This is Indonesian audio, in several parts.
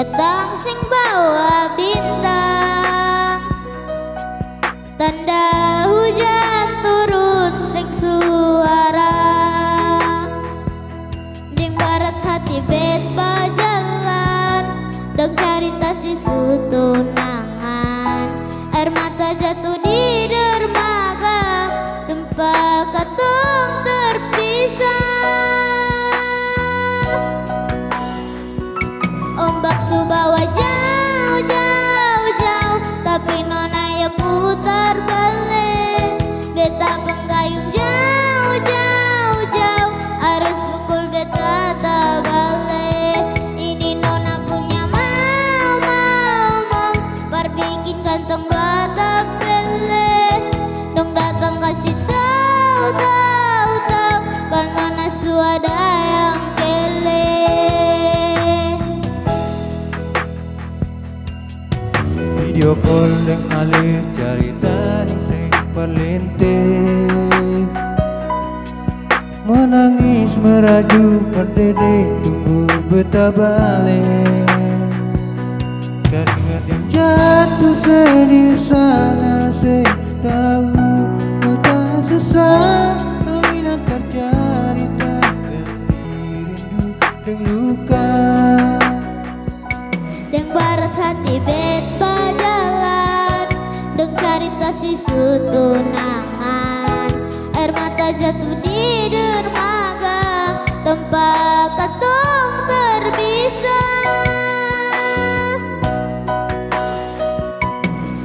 datang sing bawa bintang, tanda hujan turun sing suara. Ding barat hati bet bajalan, dong carita si tunangan. Air mata jatuh di dermaga, tempat katung terpisah. Ombak subawa jauh, jauh, jauh, tapi nona ya putar balik. Beta penggayung jauh, jauh, jauh, harus pukul beta tak balik. Ini nona punya mau, perbikin kantong dua tapele. Dong datang kasih tahu, tahu, tahu, kalau nona suada yang kele. Video call yang alih cerita di sing perlinting, menangis merajuk berdedek tunggu beta balik. Keringat yang jatuh sedih sana sing tahu beta sesat. Angin antar cerita rindu dan luka. Deng barat hati bet bajalan, deng carita si tunangan. Air mata jatuh di dermaga, tempat katung terpisah.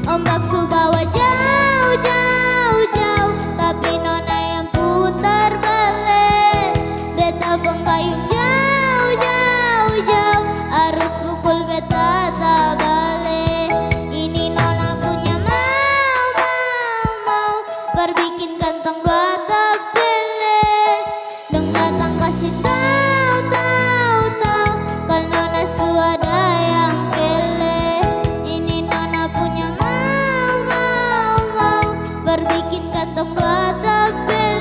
Ombak subawa jauh, jauh, jauh, tapi nona yang putar balik. Beta penggayung jauh, jauh, jauh, harus pukul beta tak balik. Ini nona punya mau, perbikin kantong dua tapele. Dong datang kasih tahu, tahu, tahu, kalau nona suada yang kele. Ini nona punya mau, perbikin kantong dua tapele.